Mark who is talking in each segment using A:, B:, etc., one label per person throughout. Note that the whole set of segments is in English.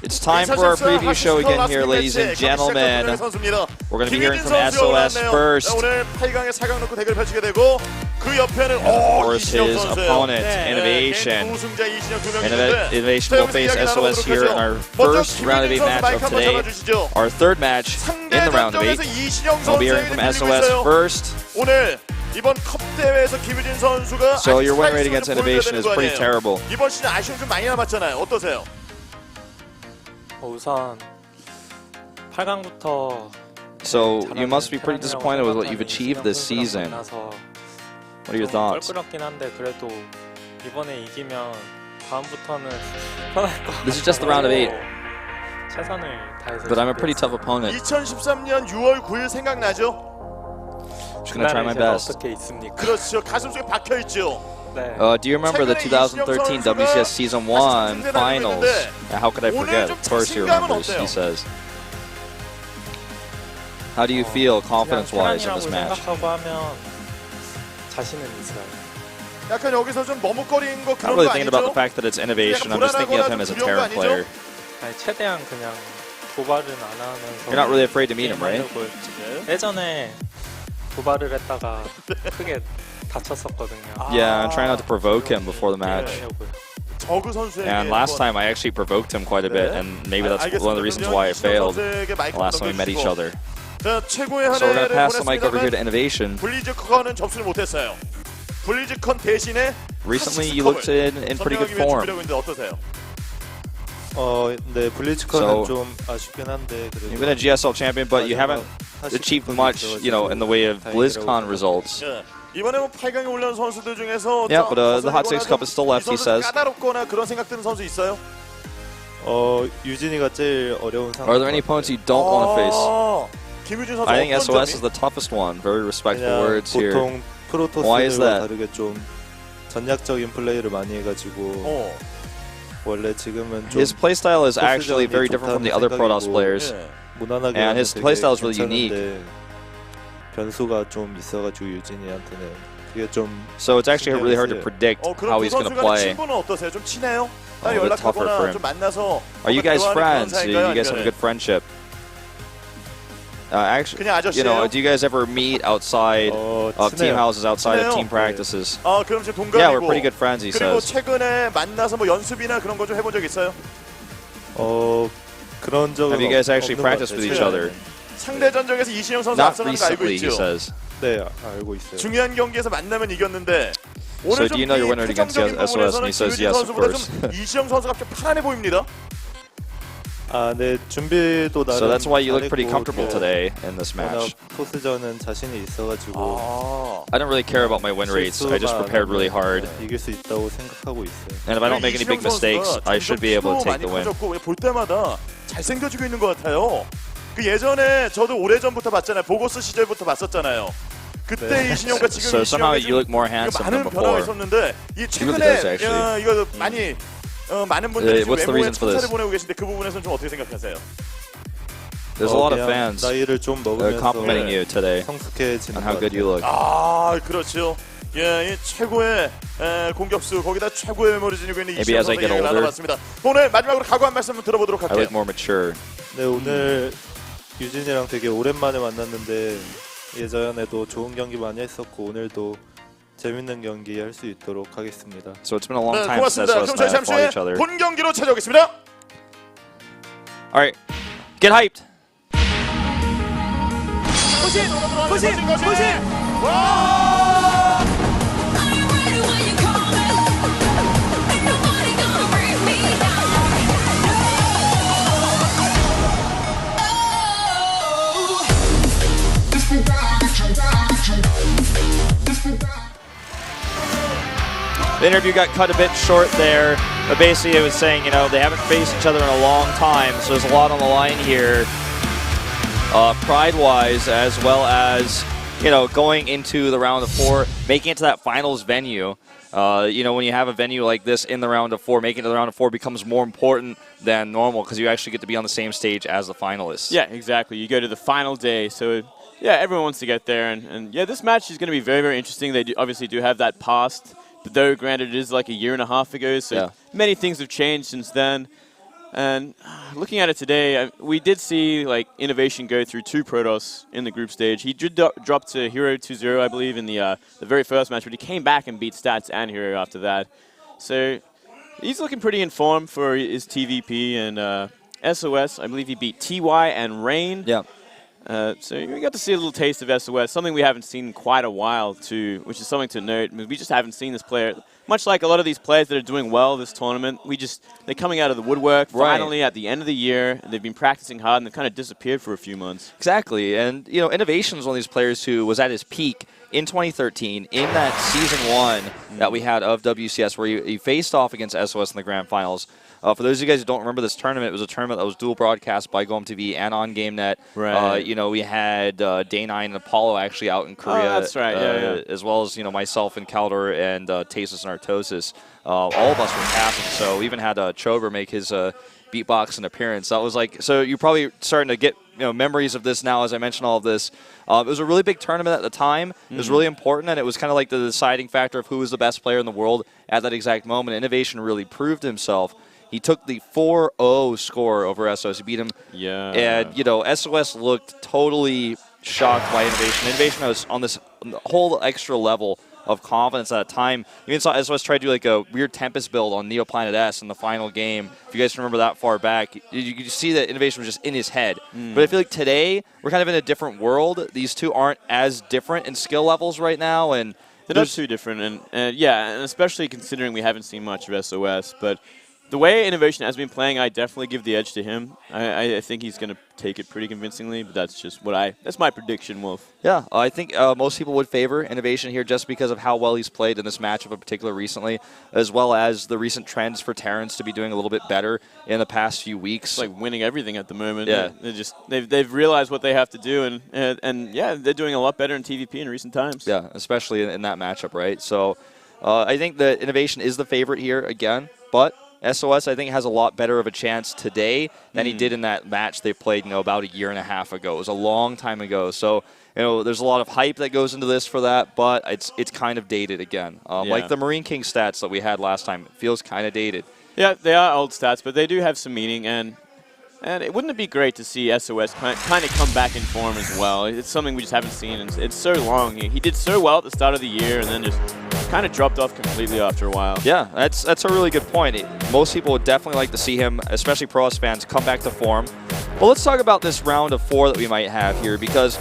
A: It's time for our preview show again here, ladies and gentlemen. We're going to be hearing from SOS first. Of course, his opponent, Innovation. Innovation will face SOS here in our first round of 8 match of today. Our third match in the round of 8. We'll be hearing from SOS first. So your win rate against Innovation is pretty terrible.
B: 우선 8강부터
A: So you must be pretty disappointed with what you've achieved this season. What are your thoughts?
B: 껄끄럽긴 한데 그래도 이번에 이기면 다음부터는
A: This is just the round of 8.
B: 최선을 다해서.
A: But I'm a pretty tough opponent.
C: 2013년 6월 9일 생각나죠?
A: Just gonna try my best.
B: 어떻게 있습니까?
C: 그렇죠. 가슴속에 박혀 있죠.
A: Do you remember the 2013 WCS Season 1 Finals? How could I forget? Of course he remembers, he says. How do you feel confidence-wise in this match?
C: 약간 여기서 좀 머뭇거린 거
A: Not
C: 그런
A: really
C: 거
A: thinking
C: 아니죠?
A: about the fact that it's Innovation. I'm just thinking of him as a Terran player.
B: 최대한 그냥 도발은 안 하면서.
A: You're not really afraid to meet him, right?
B: 예전에 도발을 했다가 크게 다쳤었거든요.
A: Yeah, I'm trying not to provoke him before the match. And last time I actually provoked him quite a bit, and maybe that's one of the reasons why I failed last time we met each other. So we're going to pass the mic over here to Innovation. Recently you looked in pretty good form.
D: 네, 블리즈컨은 좀 아쉽긴 한데 그래도
A: You've been a GSL champion, but you haven't achieved much, you know, in the way of BlizzCon results.
C: 이번에 뭐 8강에 올라온 선수들 중에서
A: Yeah, but the HOT6 Cup is still left, he says.
C: 까다롭거나 그런 생각 드는 선수 있어요?
D: 유진이가 제일 어려운 상황.
A: Are there any opponents you don't want to face?
C: 김유진 선수
A: I think
C: 어떤
A: SOS is the toughest one. Very respectful words here.
D: 보통
A: Why is that?
D: 프로토스들과 다르게 좀 전략적인 플레이를 많이 해가지고 원래 지금은 좀
A: His playstyle is actually very different from the other Protoss players.
D: 무난하게
A: And his playstyle is really unique.
D: 변수가 좀 있어가지고 유진이한테는 그게 좀
A: So it's actually really hard to predict how he's going to play.
C: 친분은 어떠세요? 좀 친해요?
A: A little bit tougher for him. Are you guys friends? Do you guys have a good friendship? Actually, you know, do you guys ever meet outside of team houses, outside of team practices? Yeah, we're pretty good friends, he
C: 그리고
A: says.
C: 최근에 만나서 뭐 연습이나 그런 거 좀 해본 적 있어요?
D: 그런 적은
A: Have you guys actually practiced with each other?
C: 상대 전적에서 이신영 선수
A: Not
C: 앞서는 거 알고
A: recently, he
C: 있죠?
A: says.
D: 네, 알고 있어요.
C: 중요한 경기에서 만나면 이겼는데
A: So
C: 오늘
A: do you know your winner against SOS? And he says yes, of course.
C: 이신영 선수가 좀 편안해 보입니다.
D: 네, 준비도 나름
A: So that's why you look pretty
D: 잘했고,
A: comfortable today in this match.
D: 토스전은 자신이 있어가지고
A: I don't really care about my win rates. I just prepared really hard.
D: 이길 수 있다고 생각하고 있어요.
A: And if I don't make any big mistakes, I should be able to take the win.
C: 볼 때마다 잘생겨지고 있는 것 같아요. 그 예전에 저도 오래전부터 봤잖아요. 보고스 시절부터 봤었잖아요. 그때 이신영과 지금
A: So somehow
C: 이신영의
A: you look more handsome than
C: 많은 변화가
A: before.
C: 있었는데 이
A: really does,
C: 최근에
A: actually.
C: 이거 많이 많은 분들이 지금
A: What's the
C: 외모에
A: reason for
C: 찬사를
A: this?
C: 보내고 계신데 그 부분에서는 좀 어떻게 생각하세요?
A: There's a lot of
D: 그냥
A: fans
D: 나이를 좀 먹으면서
A: complimenting you today
D: 성숙해지는
A: on
D: 것
A: how good
D: 같아요.
A: you look.
C: 그렇죠. 예, 이 최고의 공격수 거기다 최고의 외모를 지니고 있는
A: Maybe
C: 이신영
A: as I
C: 선수
A: get
C: 얘기를
A: older.
C: 나눠봤습니다. 오늘 마지막으로 각오 한 말씀 들어보도록
A: I
C: 할게요.
A: look more mature.
D: 네, 오늘 유진이랑 되게 오랜만에 만났는데 예전에도 좋은 경기 많이 했었고 오늘도 재밌는 경기 할 수 있도록 하겠습니다.
A: So it's been a long time since
C: 고맙습니다.
A: SOS
C: 그럼 저희
A: and I
C: 잠시
A: fought
C: 후에
A: each other.
C: 본 경기로 찾아오겠습니다.
A: Alright, get hyped! The interview got cut a bit short there, but basically it was saying, you know, they haven't faced each other in a long time, so there's a lot on the line here, pride-wise, as well as, you know, going into the round of 4, making it to that finals venue. You know, when you have a venue like this in the round of 4, making it to the round of 4 becomes more important than normal because you actually get to be on the same stage as the finalists.
E: Yeah, exactly. You go to the final day, so yeah, everyone wants to get there, and yeah, this match is going to be very, very interesting. They obviously do have that past. But though, granted, it is like a year and a half ago, so many things have changed since then. And looking at it today, we did see like Innovation go through 2 Protoss in the group stage. He did drop to Hero 2-0, I believe, in the very first match, but he came back and beat Stats and Hero after that. So he's looking pretty in form for his TVP and SOS. I believe he beat TY and Rain.
A: Yeah.
E: So we got to see a little taste of SOS, something we haven't seen in quite a while too, which is something to note. I mean, we just haven't seen this player. Much like a lot of these players that are doing well this tournament, they're coming out of the woodwork finally at the end of the year. And they've been practicing hard and they've kind of disappeared for a few months.
A: Exactly. And, you know, Innovation is one of these players who was at his peak in 2013 in that Season 1 that we had of WCS where he faced off against SOS in the Grand Finals. For those of you guys who don't remember this tournament, it was a tournament that was dual broadcast by GOMTV and on GameNet.
E: Right.
A: You know, we had Day9 and Apollo actually out in Korea.
E: Oh, that's right.
A: As well as, you know, myself and Caldor and Tasis and Artosis. All of us were casting. So we even had Chober make his beatbox and appearance. That was like, so you're probably starting to get, you know, memories of this now as I mentioned all of this. It was a really big tournament at the time. It was really important, and it was kind of like the deciding factor of who was the best player in the world at that exact moment. Innovation really proved himself. He took the 4-0 score over SOS. He beat him.
E: Yeah.
A: And, you know, SOS looked totally shocked by Innovation. Innovation was on this whole extra level of confidence at a time. You even saw SOS try to do like a weird Tempest build on Neoplanet S in the final game. If you guys remember that far back, you could see that Innovation was just in his head. But I feel like today, we're kind of in a different world. These two aren't as different in skill levels right now. And
E: they're not too different. And yeah, and especially considering we haven't seen much of SOS. But the way Innovation has been playing, I definitely give the edge to him. I think he's going to take it pretty convincingly, but that's just that's my prediction, Wolf.
A: Yeah, I think most people would favor Innovation here just because of how well he's played in this matchup in particular recently, as well as the recent trends for Terrans to be doing a little bit better in the past few weeks.
E: It's like winning everything at the moment.
A: Yeah.
E: They've realized what they have to do, and yeah, they're doing a lot better in TVP in recent times.
A: Yeah, especially in that matchup, right? So I think that Innovation is the favorite here again, but SOS, I think, has a lot better of a chance today than he did in that match they played, you know, about a year and a half ago. It was a long time ago. So, you know, there's a lot of hype that goes into this for that, but it's kind of dated again. Like the Marine King stats that we had last time. It feels kind of dated.
E: Yeah, they are old stats, but they do have some meaning, and wouldn't it be great to see SOS kind of come back in form as well? It's something we just haven't seen, and it's so long. He did so well at the start of the year, and then just kind of dropped off completely after a while. Yeah,
A: that's a really good point. Most people would definitely like to see him, especially Protoss fans, come back to form. Well, let's talk about this round of 4 that we might have here, because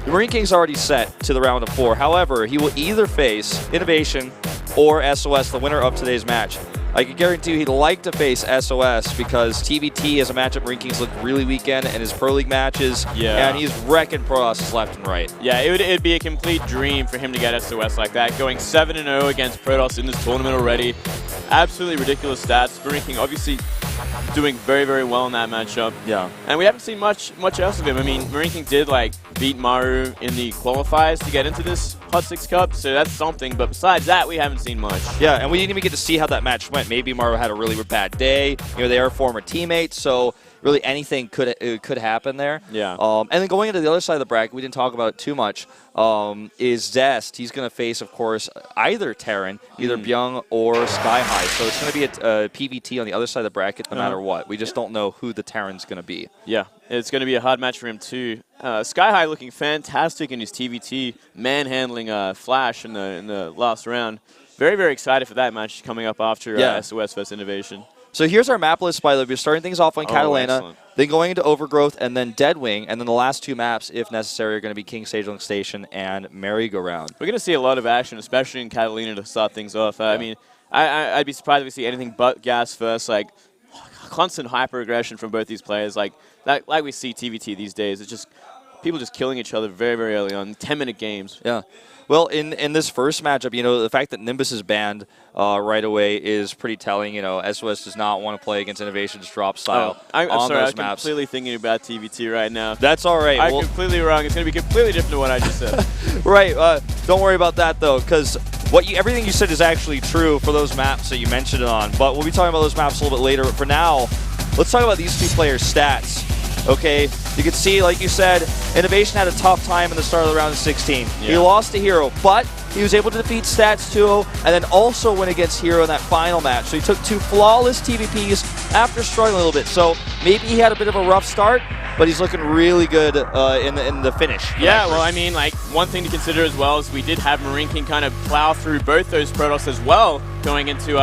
A: the Marine King's already set to the round of 4. However, he will either face Innovation or SOS, the winner of today's match. I can guarantee you he'd like to face SOS because TBT as a matchup Marine Kings looked really weekend in his Pro League matches.
E: Yeah.
A: And he's wrecking Protoss left and right.
E: Yeah, it'd be a complete dream for him to get SOS like that. Going 7-0 against Protoss in this tournament already. Absolutely ridiculous stats. Marine King obviously doing very, very well in that matchup.
A: Yeah.
E: And we haven't seen much else of him. I mean, Marine King did like beat Maru in the qualifiers to get into this HOT6 Cup, so that's something. But besides that, we haven't seen much.
A: Yeah, and we didn't even get to see how that match went. Maybe Maru had a really bad day. You know, they are former teammates, so really anything could happen there.
E: Yeah.
A: And then going into the other side of the bracket, we didn't talk about it too much, is Zest. He's going to face, of course, either Terran, either Byung or Sky High. So it's going to be a PVT on the other side of the bracket no matter what. We just don't know who the Terran's going to be.
E: Yeah, it's going to be a hard match for him too. Sky High looking fantastic in his TVT, manhandling Flash in the last round. Very, very excited for that match coming up after SOS vs Innovation.
A: So here's our map list, by the way. We're starting things off on Catalina, then going into Overgrowth, and then Deadwing, and then the last 2 maps, if necessary, are going to be King Stageling Station and Merry-Go-Round.
E: We're going to see a lot of action, especially in Catalina to start things off. I mean, I'd be surprised if we see anything but gas first, like constant hyper-aggression from both these players, like we see TVT these days. It's just people just killing each other very, very early on, 10-minute games.
A: Yeah. Well, in this first matchup, you know, the fact that Nimbus is banned right away is pretty telling. You know, SOS does not want to play against Innovation's drop style
E: I'm
A: on
E: sorry,
A: those
E: I'm
A: maps.
E: completely thinking about TVT right now.
A: That's all right.
E: I'm completely wrong. It's going to be completely different to what I just said.
A: Right. Don't worry about that, though, because everything you said is actually true for those maps that you mentioned it on. But we'll be talking about those maps a little bit later. But for now, let's talk about these 2 players' stats. Okay, you can see, like you said, Innovation had a tough time in the start of the round of 16. Yeah. He lost to Hero, but he was able to defeat Stats 2-0 and then also win against Hero in that final match. So he took 2 flawless TVPs after struggling a little bit. So maybe he had a bit of a rough start, but he's looking really good in the finish.
E: Yeah, well, I mean, like, one thing to consider as well is we did have Marine King kind of plow through both those Protoss as well going into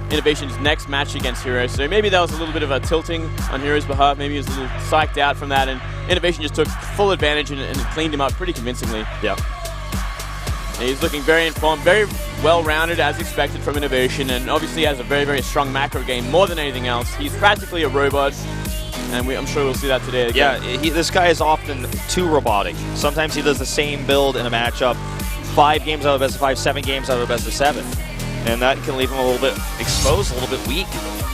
E: Innovation's next match against Hero. So maybe that was a little bit of a tilting on Hero's behalf. Maybe he was a little psyched out from that, and Innovation just took full advantage and cleaned him up pretty convincingly.
A: Yeah.
E: He's looking very informed, very well-rounded as expected from Innovation, and obviously has a very, very strong macro game more than anything else. He's practically a robot, and I'm sure we'll see that today again.
A: Yeah, this guy is often too robotic. Sometimes he does the same build in a matchup, 5 games out of best of 5, 7 games out of best of 7. And that can leave him a little bit exposed, a little bit weak.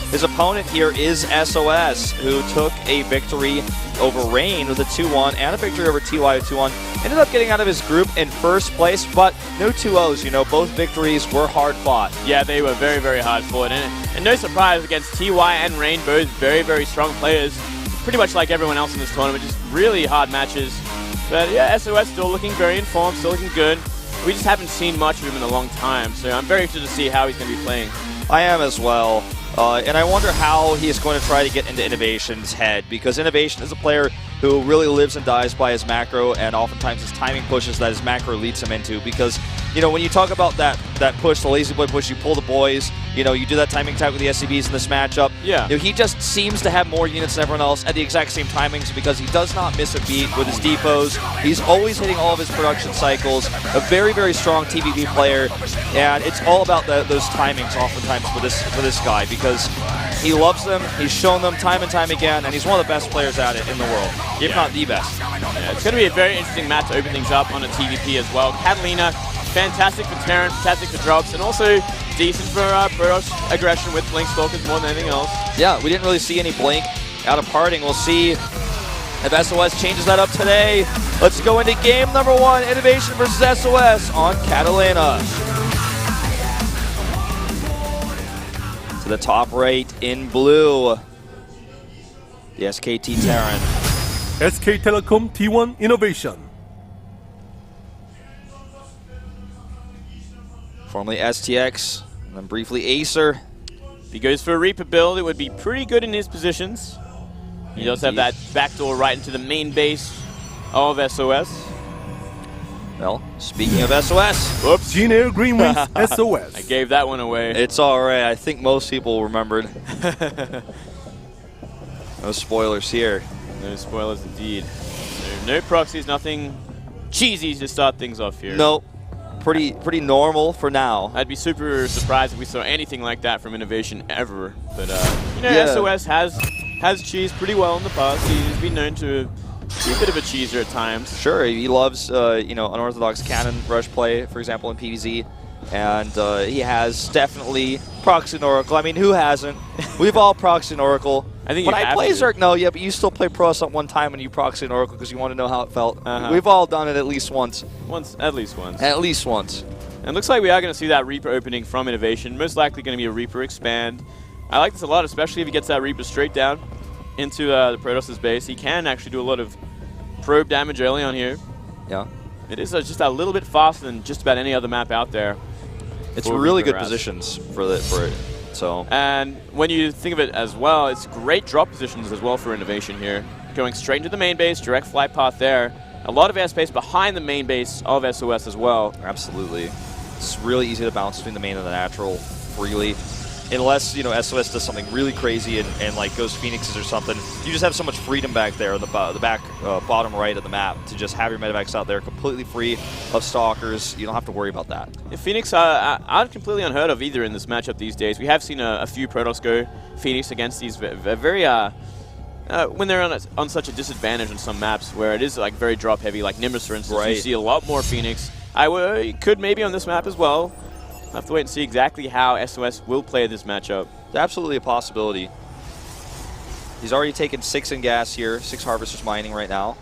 A: His opponent here is SOS, who took a victory over Rain with a 2-1 and a victory over TY with 2-1. Ended up getting out of his group in first place, but no 2-0s. You know, both victories were hard fought.
E: Yeah, they were very, very hard fought. And no surprise, against TY and Rain, both very, very strong players. Pretty much like everyone else in this tournament, just really hard matches. But yeah, SOS still looking very informed, still looking good. We just haven't seen much of him in a long time, so I'm very interested to see how he's going to be playing.
A: I am as well. And I wonder how he is going to try to get into Innovation's head, because Innovation is a player who really lives and dies by his macro, and oftentimes his timing pushes that his macro leads him into. Because, you know, when you talk about that push, the lazy boy push, you pull the boys, you know, you do that timing attack with the SCBs in this matchup.
E: Yeah.
A: You know, he just seems to have more units than everyone else at the exact same timings because he does not miss a beat with his depots. He's always hitting all of his production cycles. A very, very strong TVP player, and it's all about those timings oftentimes for this guy, because he loves them, he's shown them time and time again, and he's one of the best players at it in the world, if not the best.
E: Yeah, it's going to be a very interesting match to open things up on a TVP as well. Catalina, fantastic for Terran, fantastic for drops, and also decent for Protoss aggression with Blink Stalkers more than anything else.
A: Yeah, we didn't really see any Blink out of parting. We'll see if SOS changes that up today. Let's go into game number 1, Innovation versus SOS on Catalina. To the top right in blue, the SKT Terran.
F: SK Telecom T1 Innovation.
A: Formerly STX, and then briefly Acer.
E: If he goes for a Reaper build, it would be pretty good in his positions. He does have that backdoor right into the main base of SOS.
A: Well, speaking of SOS.
E: Whoops.
F: Gene Air Green Wings SOS.
E: I gave that one away.
A: It's alright, I think most people remembered. No spoilers here.
E: No spoilers indeed. So no proxies, nothing cheesy to start things off here.
A: Nope. Pretty normal for now.
E: I'd be super surprised if we saw anything like that from Innovation ever. But you know,
A: Yeah.
E: SOS has cheesed pretty well in the past. He's been known to be a bit of a cheeser at times.
A: Sure, he loves you know, unorthodox cannon rush play, for example, in PvZ, and he has definitely proxied Oracle. I mean, who hasn't? We've all proxied Oracle.
E: I think
A: when
E: you
A: I
E: have
A: play
E: to.
A: Zerg, no, yeah, but you still play Protoss at one time when you proxied Oracle because you want to know how it felt. We've all done it at least once.
E: At least once.
A: At least once.
E: And it looks like we are going to see that Reaper opening from Innovation. Most likely going to be a Reaper expand. I like this a lot, especially if he gets that Reaper straight down into the Protoss' base. He can actually do a lot of probe damage early on here.
A: Yeah.
E: It is just a little bit faster than just about any other map out there.
A: It's
E: for
A: really
E: Reaper
A: good
E: routes.
A: positions for it. So.
E: And when you think of it as well, it's great drop positions as well for Innovation here. Going straight into the main base, direct flight path there. A lot of airspace behind the main base of SOS as well.
A: Absolutely. It's really easy to bounce between the main and the natural freely. Unless, you know, SOS does something really crazy and like goes Phoenixes or something. You just have so much freedom back there on the bottom right of the map to just have your medevacs out there completely free of stalkers. You don't have to worry about that.
E: Yeah, Phoenix aren't completely unheard of either in this matchup these days. We have seen a few Protoss go Phoenix against these very when they're on such a disadvantage on some maps where it is like very drop heavy, like Nimbus for instance. You see a lot more Phoenix. Could maybe on this map as well. I'll have to wait and see exactly how SOS will play this matchup.
A: It's absolutely a possibility. He's already taken 6 in gas here, 6 Harvesters mining right now.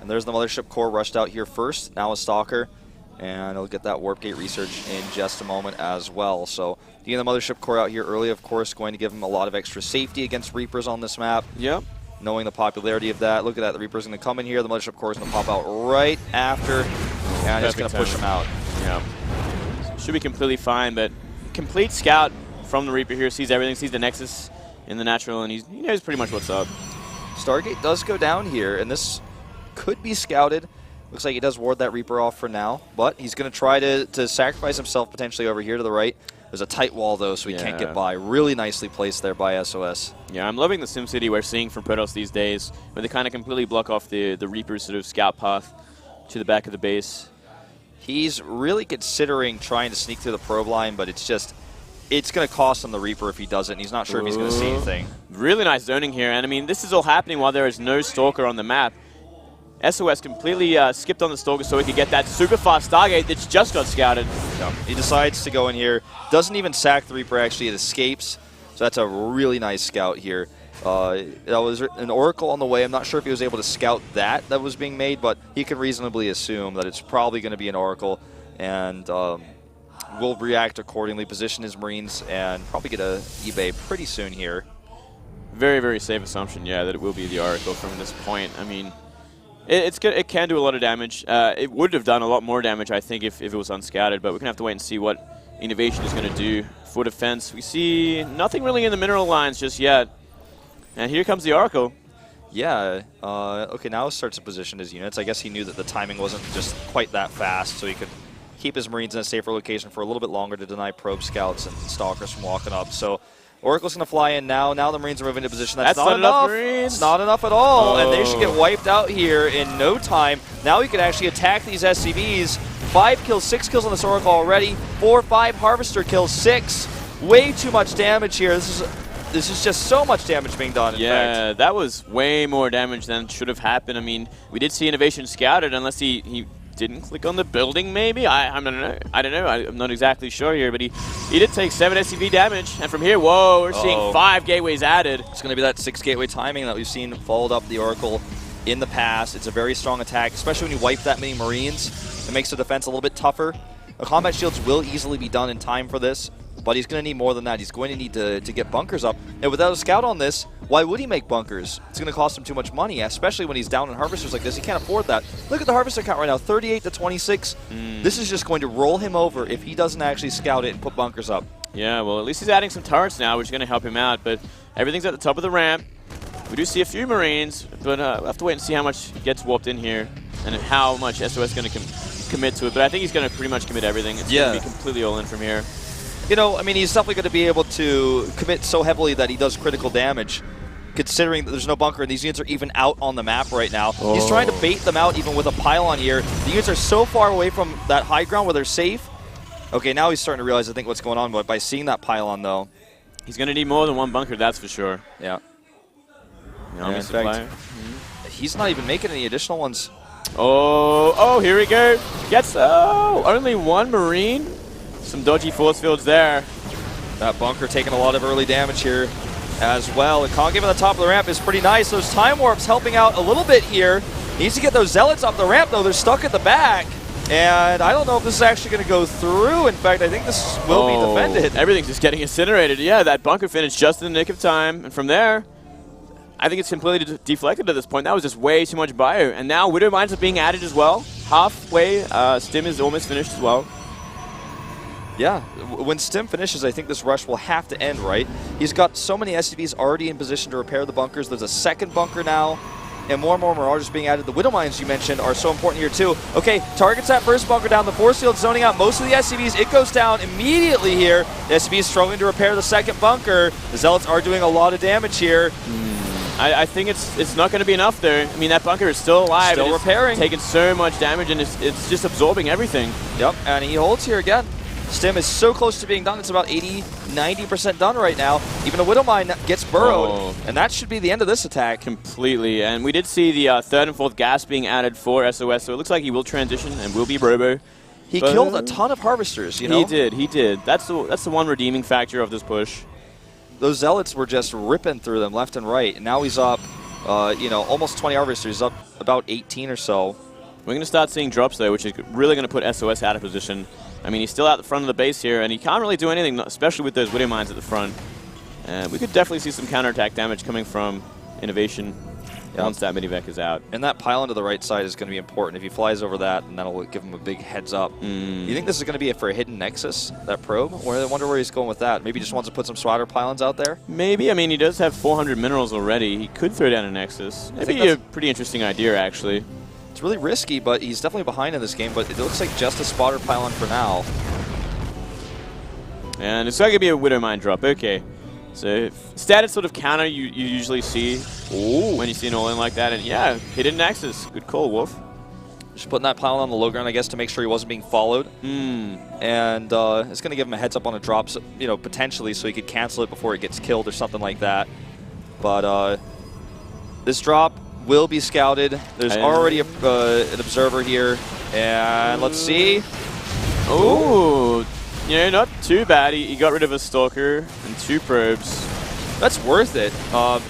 A: And there's the Mothership Core rushed out here first, now a Stalker. And he'll get that Warp Gate research in just a moment as well. So getting the Mothership Core out here early, of course, going to give him a lot of extra safety against Reapers on this map.
E: Yep.
A: Knowing the popularity of that. Look at that, the Reaper's going to come in here, the Mothership Core is going to pop out right after, and it's going to push him out.
E: Yeah. should be completely fine, but complete scout from the Reaper here, sees everything, sees the Nexus in the natural, and he knows pretty much what's up.
A: Stargate does go down here, and this could be scouted. Looks like he does ward that Reaper off for now, but he's going to try to sacrifice himself potentially over here to the right. There's a tight wall, though, so he can't get by. Really nicely placed there by SOS.
E: Yeah, I'm loving the SimCity we're seeing from Protoss these days, where they kind of completely block off the Reaper's sort of scout path to the back of the base.
A: He's really considering trying to sneak through the probe line, but it's going to cost him the Reaper if he doesn't. He's not sure if he's going to see anything.
E: Really nice zoning here, and I mean, this is all happening while there is no Stalker on the map. SOS completely skipped on the Stalker so he could get that super fast Stargate that's just got scouted.
A: Yeah. He decides to go in here, doesn't even sack the Reaper, actually, it escapes. So that's a really nice scout here. That was an Oracle on the way. I'm not sure if he was able to scout that was being made, but he can reasonably assume that it's probably going to be an Oracle, and will react accordingly, position his Marines, and probably get a eBay pretty soon here.
E: Very, very safe assumption, yeah, that it will be the Oracle from this point. I mean, it can do a lot of damage. It would have done a lot more damage, I think, if it was unscouted, but we're going to have to wait and see what Innovation is going to do for defense. We see nothing really in the mineral lines just yet. And here comes the Oracle.
A: Yeah, okay, now he starts to position his units. I guess he knew that the timing wasn't just quite that fast, so he could keep his Marines in a safer location for a little bit longer to deny probe scouts and stalkers from walking up. So Oracle's going to fly in now. Now the Marines are moving into position. That's not enough. It's not enough at all, and they should get wiped out here in no time. Now he could actually attack these SCVs. 5 kills, 6 kills on this Oracle already. 4, 5 Harvester kills, 6. Way too much damage here. This is just so much damage being done, in fact.
E: That was way more damage than should have happened. I mean, we did see Innovation scouted, unless he didn't click on the building, maybe? I don't know. I'm not exactly sure here, but he did take 7 SCV damage. And from here, whoa, we're seeing 5 gateways added.
A: It's going to be that 6 gateway timing that we've seen followed up the Oracle in the past. It's a very strong attack, especially when you wipe that many Marines. It makes the defense a little bit tougher. The combat shields will easily be done in time for this, but he's going to need more than that. He's going to need to get bunkers up. And without a scout on this, why would he make bunkers? It's going to cost him too much money, especially when he's down in harvesters like this. He can't afford that. Look at the harvester count right now, 38 to 26. This is just going to roll him over if he doesn't actually scout it and put bunkers up.
E: Yeah, well, at least he's adding some turrets now, which is going to help him out. But everything's at the top of the ramp. We do see a few Marines, but we'll have to wait and see how much gets warped in here and how much SOS is going to commit to it. But I think he's going to pretty much commit everything. It's going to be completely all in from here.
A: You know, I mean, he's definitely going to be able to commit so heavily that he does critical damage, considering that there's no bunker and these units are even out on the map right now. He's trying to bait them out even with a pylon here. The units are so far away from that high ground where they're safe. Okay, now he's starting to realize, I think, what's going on, but by seeing that pylon, though.
E: He's going to need more than one bunker, that's for sure.
A: Yeah.
E: In fact,
A: he's not even making any additional ones.
E: Oh, here we go. Gets, only one Marine. Some dodgy force fields there.
A: That bunker taking a lot of early damage here as well. The concave on the top of the ramp is pretty nice. Those time warps helping out a little bit here. Needs to get those zealots up the ramp, though. They're stuck at the back. And I don't know if this is actually going to go through. In fact, I think this will be defended.
E: Everything's just getting incinerated. Yeah, that bunker finished just in the nick of time. And from there, I think it's completely deflected at this point. That was just way too much bio. And now Widow Mines are being added as well. Halfway, Stim is almost finished as well.
A: Yeah, when Stim finishes, I think this rush will have to end, right? He's got so many SCVs already in position to repair the bunkers. There's a second bunker now, and more Marauders being added. The Widow Mines you mentioned are so important here, too. Okay, targets that first bunker down. The force field zoning out most of the SCVs. It goes down immediately here. The SCV is struggling to repair the second bunker. The Zealots are doing a lot of damage here.
E: I think it's not going to be enough there. I mean, that bunker is still alive.
A: Still repairing.
E: Taking so much damage, and it's just absorbing everything.
A: Yep, and he holds here again. Stim is so close to being done. It's about 80-90% done right now. Even a Widow Mine gets burrowed, and that should be the end of this attack.
E: Completely, and we did see the third and fourth gas being added for SOS, so it looks like he will transition and will be Robo.
A: He killed a ton of Harvesters, you know?
E: He did. That's the one redeeming factor of this push.
A: Those Zealots were just ripping through them left and right, and now he's up, almost 20 Harvesters, up about 18 or so.
E: We're going to start seeing drops, though, which is really going to put SOS out of position. I mean, he's still out the front of the base here, and he can't really do anything, especially with those Widow Mines at the front. We could definitely see some counterattack damage coming from Innovation. once that minivac is out.
A: And that pylon to the right side is going to be important. If he flies over that, then that'll give him a big heads up. You think this is going to be for a hidden nexus, that probe? Or I wonder where he's going with that. Maybe he just wants to put some swatter pylons out there?
E: Maybe. I mean, he does have 400 minerals already. He could throw down a nexus. Maybe a pretty interesting idea, actually.
A: It's really risky, but he's definitely behind in this game. But it looks like just a spotter pylon for now.
E: And it's not going to be a Widow Mine drop. Okay. So status sort of counter you usually see when you see an all-in like that. And yeah, hidden nexus. Good call, Wolf.
A: Just putting that pylon on the low ground, I guess, to make sure he wasn't being followed. And it's going to give him a heads up on a drop, so, you know, potentially, so he could cancel it before it gets killed or something like that. But this drop will be scouted. There's already an observer here. And let's see.
E: Oh, you know, not too bad. He got rid of a stalker and 2 probes.
A: That's worth it.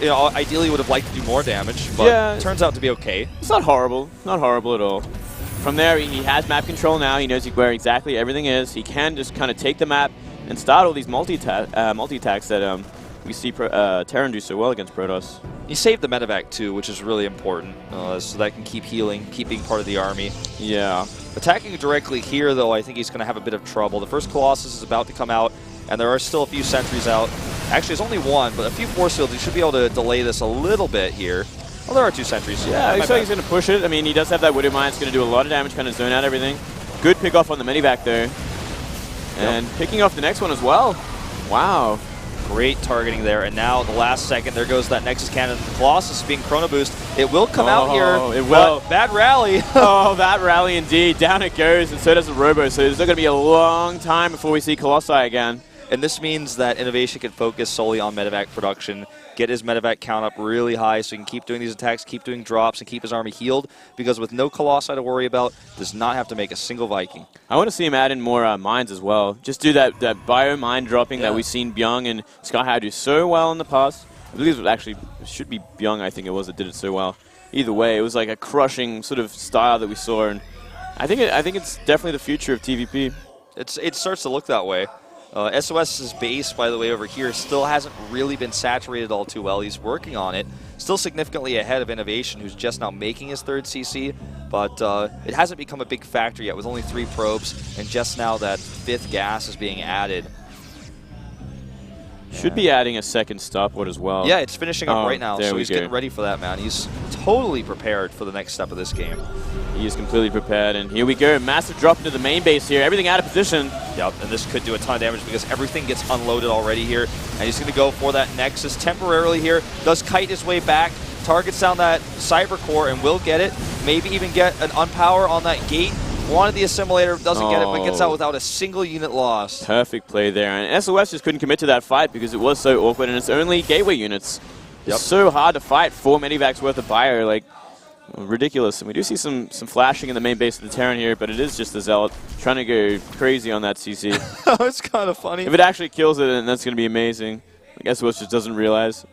A: You know, ideally would have liked to do more damage, but it turns out to be okay.
E: It's not horrible. Not horrible at all. From there, he has map control now. He knows where exactly everything is. He can just kind of take the map and start all these multi-attacks that we see Terran do so well against Protoss.
A: He saved the medevac too, which is really important, so that can keep healing, keep being part of the army.
E: Yeah.
A: Attacking directly here, though, I think he's going to have a bit of trouble. The first Colossus is about to come out, and there are still a few sentries out. Actually, there's only 1, but a few force fields. He should be able to delay this a little bit here. Well, there are 2 sentries.
E: Yeah, looks like he's going to push it. I mean, he does have that Widow Mine. It's going to do a lot of damage, kind of zone out everything. Good pick off on the medivac, though. And picking off the next one as well. Wow.
A: Great targeting there, and now the last second, there goes that Nexus Cannon. The Colossus being Chrono Boost. It will come out here.
E: It will.
A: Bad rally.
E: Oh, that rally indeed. Down it goes, and so does the Robo. So it's going to be a long time before we see Colossi again.
A: And this means that Innovation can focus solely on medevac production, get his medevac count up really high so he can keep doing these attacks, keep doing drops, and keep his army healed, because with no Colossi to worry about, does not have to make a single Viking.
E: I want to see him add in more mines as well. Just do that bio mine dropping that we've seen Byung and SkyHigh do so well in the past. I believe it actually should be Byung, I think it was, that did it so well. Either way, it was like a crushing sort of style that we saw, and I think it's definitely the future of TVP.
A: It starts to look that way. SOS's base, by the way, over here still hasn't really been saturated all too well. He's working on it. Still significantly ahead of Innovation, who's just now making his 3rd CC, but it hasn't become a big factor yet with only 3 probes, and just now that 5th gas is being added.
E: Should be adding a 2nd stopwatch as well.
A: Yeah, it's finishing up right now, so he's
E: go.
A: getting ready for that, man. He's totally prepared for the next step of this game.
E: He is completely prepared, and here we go. Massive drop into the main base here. Everything out of position.
A: Yep, and this could do a ton of damage because everything gets unloaded already here. And he's going to go for that Nexus temporarily here. Does kite his way back, targets down that Cyber Core, and will get it. Maybe even get an unpower on that gate. Wanted the assimilator, doesn't get it, but gets out without a single unit lost.
E: Perfect play there, and SOS just couldn't commit to that fight because it was so awkward, and it's only gateway units. It's so hard to fight 4 medivacs worth of bio, like, ridiculous. And we do see some flashing in the main base of the Terran here, but it is just the Zealot trying to go crazy on that CC.
A: It's kind of funny.
E: If it actually kills it, then that's going to be amazing. I guess SOS just doesn't realize.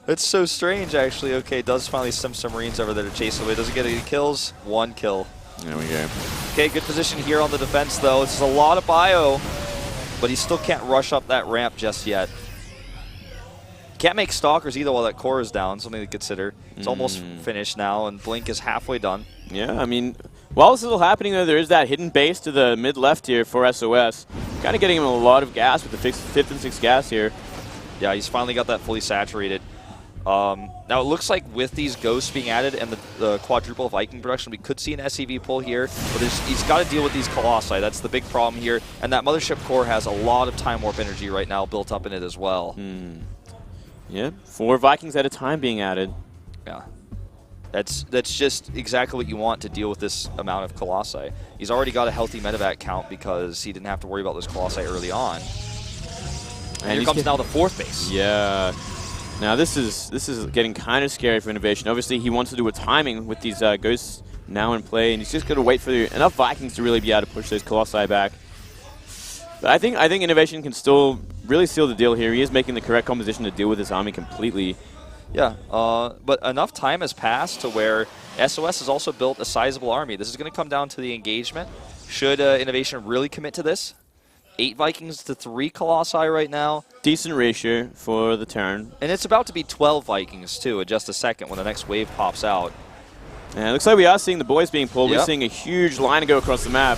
A: It's so strange, actually. Okay, does finally send some Marines over there to chase away. Doesn't get any kills. 1 kill.
E: There we go.
A: Okay, good position here on the defense, though. This is a lot of bio, but he still can't rush up that ramp just yet. Can't make Stalkers either while that core is down, something to consider. It's almost finished now, and Blink is halfway done.
E: Yeah, I mean, while this is all happening, though, there is that hidden base to the mid-left here for SOS. Kind of getting him a lot of gas with the 5th and 6th gas here.
A: Yeah, he's finally got that fully saturated. Now it looks like with these ghosts being added and the quadruple Viking production, we could see an SCV pull here, but he's got to deal with these Colossi. That's the big problem here, and that Mothership core has a lot of Time Warp energy right now built up in it as well.
E: Yeah, 4 Vikings at a time being added.
A: Yeah, that's just exactly what you want to deal with this amount of Colossi. He's already got a healthy medevac count because he didn't have to worry about those Colossi early on. And here comes now the 4th base.
E: Yeah. Now this is getting kind of scary for Innovation. Obviously, he wants to do a timing with these ghosts now in play, and he's just going to wait for enough Vikings to really be able to push those Colossi back. But I think Innovation can still really seal the deal here. He is making the correct composition to deal with this army completely.
A: Yeah, but enough time has passed to where SOS has also built a sizable army. This is going to come down to the engagement. Should Innovation really commit to this? 8 Vikings to 3 Colossi right now.
E: Decent ratio for the turn.
A: And it's about to be 12 Vikings, too, in just a second when the next wave pops out.
E: And it looks like we are seeing the boys being pulled.
A: Yep.
E: We're seeing a huge line go across the map.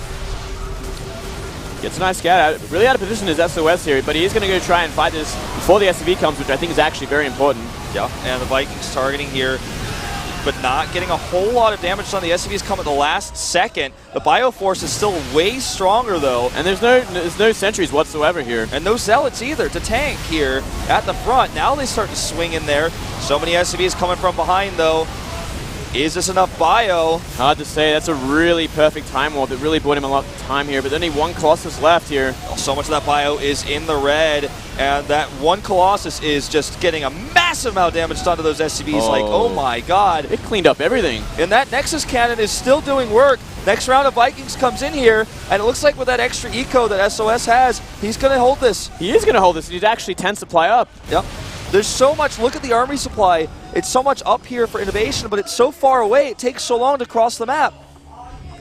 E: Gets a nice scout out. Really out of position is SOS here, but he is going to go try and fight this before the SCV comes, which I think is actually very important.
A: Yeah, and the Vikings targeting here, but not getting a whole lot of damage done. The SCVs come at the last second. The Bioforce is still way stronger, though.
E: And there's no sentries whatsoever here.
A: And no Zealots either to tank here at the front. Now they start to swing in there. So many SCVs coming from behind, though. Is this enough bio?
E: Hard to say. That's a really perfect time warp. It really bought him a lot of time here, but only one Colossus left here.
A: So much of that bio is in the red, and that one Colossus is just getting a massive amount of damage done to those SCVs. Like, oh my god.
E: It cleaned up everything.
A: And that Nexus cannon is still doing work. Next round of Vikings comes in here, and it looks like with that extra eco that SOS has, he's going to hold this.
E: He is going to hold this, and he's actually 10 supply up.
A: Yep. There's so much. Look at the army supply. It's so much up here for innovation, but it's so far away. It takes so long to cross the map.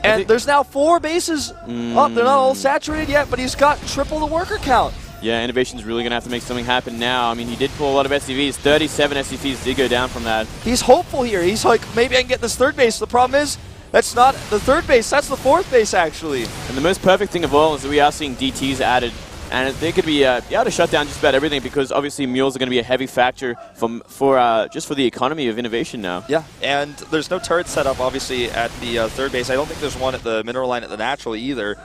A: And there's now 4 bases up. They're not all saturated yet, but he's got triple the worker count.
E: Yeah, Innovation's really going to have to make something happen now. I mean, he did pull a lot of SCVs. 37 SCVs did go down from that.
A: He's hopeful here. He's like, maybe I can get this 3rd base. The problem is, that's not the 3rd base. That's the 4th base, actually.
E: And the most perfect thing of all is that we are seeing DTs added. And they could be able to shut down just about everything because obviously mules are going to be a heavy factor just for the economy of innovation now.
A: Yeah, and there's no turret set up obviously at the 3rd base. I don't think there's one at the mineral line at the natural either.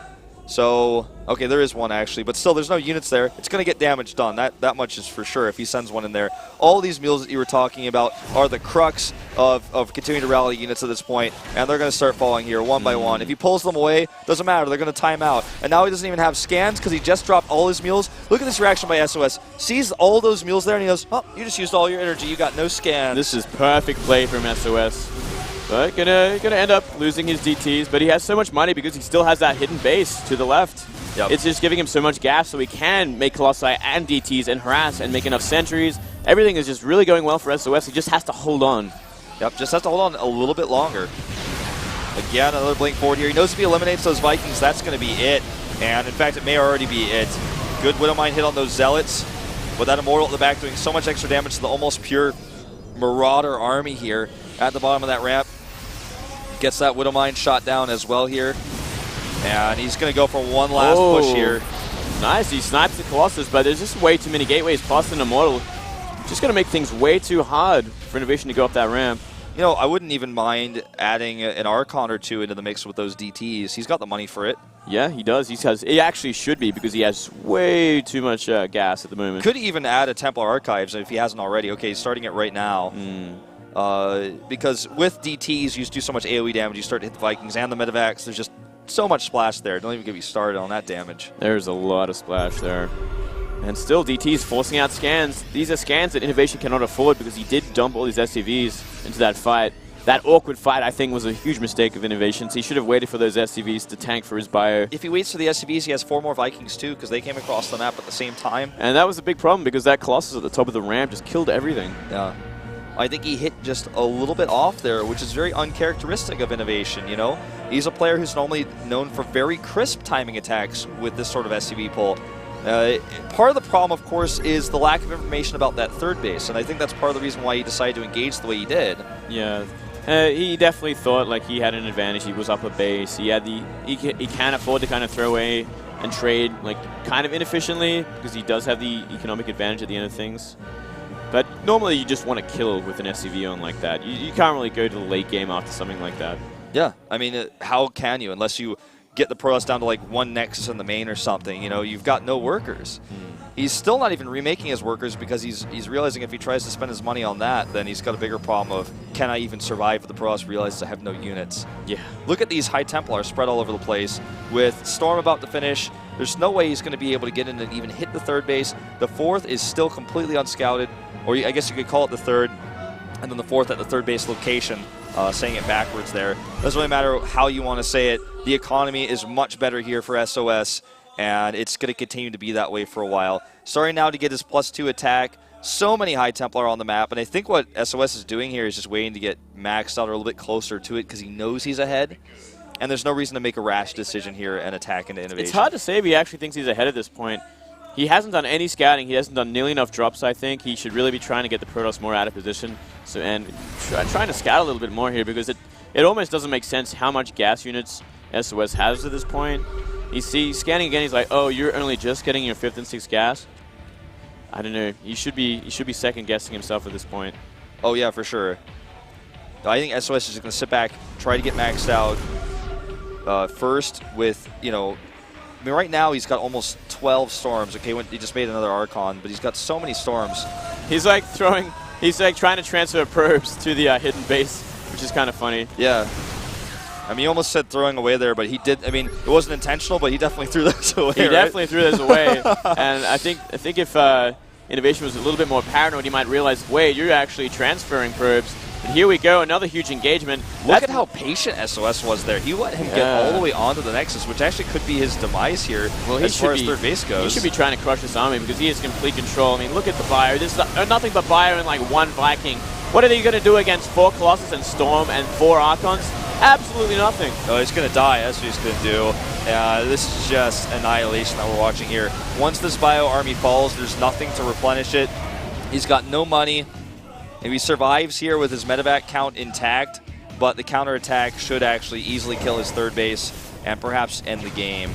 A: So, okay, there is one actually, but still there's no units there. It's going to get damage done. That much is for sure if he sends one in there. All these mules that you were talking about are the crux of continuing to rally units at this point, and they're going to start falling here one by one. If he pulls them away, doesn't matter. They're going to time out. And now he doesn't even have scans because he just dropped all his mules. Look at this reaction by SOS. Sees all those mules there, and he goes, oh, you just used all your energy. You got no scans.
E: This is perfect play from SOS. But gonna end up losing his DTs, but he has so much money because he still has that hidden base to the left.
A: Yep.
E: It's just giving him so much gas so he can make Colossi and DTs and harass and make enough sentries. Everything is just really going well for SOS. He just has to hold on.
A: Yep, just has to hold on a little bit longer. Again, another blink forward here. He knows if he eliminates those Vikings, that's going to be it. And in fact, it may already be it. Good Widowmine hit on those Zealots. With that Immortal at the back doing so much extra damage to the almost pure Marauder army here at the bottom of that ramp. Gets that Widowmine shot down as well here. And he's going to go for one last push here.
E: Nice, he snipes the Colossus, but there's just way too many gateways past an Immortal. Just going to make things way too hard for Innovation to go up that ramp.
A: You know, I wouldn't even mind adding an Archon or two into the mix with those DTs. He's got the money for it.
E: Yeah, he does. He actually should be because he has way too much gas at the moment.
A: Could even add a Templar Archives if he hasn't already. Okay, he's starting it right now. Because with DTs, you do so much AoE damage, you start to hit the Vikings and the Medivacs. There's just so much splash there. Don't even get me started on that damage.
E: There's a lot of splash there. And still, DT's forcing out scans. These are scans that Innovation cannot afford because he did dump all these SCVs into that fight. That awkward fight, I think, was a huge mistake of Innovation's. He should have waited for those SCVs to tank for his bio.
A: If he waits for the SCVs, he has 4 more Vikings too because they came across the map at the same time.
E: And that was a big problem because that Colossus at the top of the ramp just killed everything.
A: Yeah. I think he hit just a little bit off there, which is very uncharacteristic of Innovation, you know? He's a player who's normally known for very crisp timing attacks with this sort of SCV pull. Part of the problem, of course, is the lack of information about that 3rd base, and I think that's part of the reason why he decided to engage the way he did.
E: Yeah. He definitely thought like he had an advantage. He was up a base. He had he can afford to kind of throw away and trade like kind of inefficiently because he does have the economic advantage at the end of things. But normally you just want to kill with an SCV on like that. You can't really go to the late game after something like that.
A: Yeah, I mean, how can you unless you get the Protoss down to like 1 Nexus in the main or something? You know, you've got no workers. He's still not even remaking his workers because he's realizing if he tries to spend his money on that, then he's got a bigger problem of, can I even survive if the Protoss realizes I have no units?
E: Yeah.
A: Look at these High Templars spread all over the place. With Storm about to finish, there's no way he's going to be able to get in and even hit the 3rd base. The 4th is still completely unscouted, or I guess you could call it the 3rd, and then the 4th at the 3rd base location. Saying it backwards there. Doesn't really matter how you want to say it. The economy is much better here for SOS, and it's going to continue to be that way for a while. Starting now to get his +2 attack. So many High Templar on the map, and I think what SOS is doing here is just waiting to get maxed out or a little bit closer to it because he knows he's ahead. and there's no reason to make a rash decision here and attack into Innovation.
E: It's hard to say if he actually thinks he's ahead at this point. He hasn't done any scouting. He hasn't done nearly enough drops, I think. He should really be trying to get the Protoss more out of position and trying to scout a little bit more here, because it almost doesn't make sense how much gas units SOS has at this point. He's scanning again. He's like, oh, you're only just getting your 5th and 6th gas? I don't know. He should be second-guessing himself at this point.
A: Oh, yeah, for sure. I think SOS is just going to sit back, try to get maxed out first with, you know, I mean, right now he's got almost 12 storms. Okay, he just made another Archon, but he's got so many storms.
E: He's like trying to transfer probes to the hidden base, which is kind of funny.
A: Yeah. I mean, he almost said throwing away there, but he did. I mean, it wasn't intentional, but he definitely threw those away.
E: He definitely threw those away. And I think if Innovation was a little bit more paranoid, he might realize, wait, you're actually transferring probes. And here we go, another huge engagement.
A: Look at how patient SOS was there. He let him get all the way onto the Nexus, which actually could be his demise here as far as third base goes.
E: He should be trying to crush this army because he has complete control. I mean, look at the Bio. This is nothing but Bio and like 1 Viking. What are they going to do against 4 Colossus and Storm and 4 Archons? Absolutely nothing.
A: Oh, he's going to die. That's what he's going to do. This is just annihilation that we're watching here. Once this Bio army falls, there's nothing to replenish it. He's got no money. If he survives here with his medevac count intact, but the counterattack should actually easily kill his third base and perhaps end the game,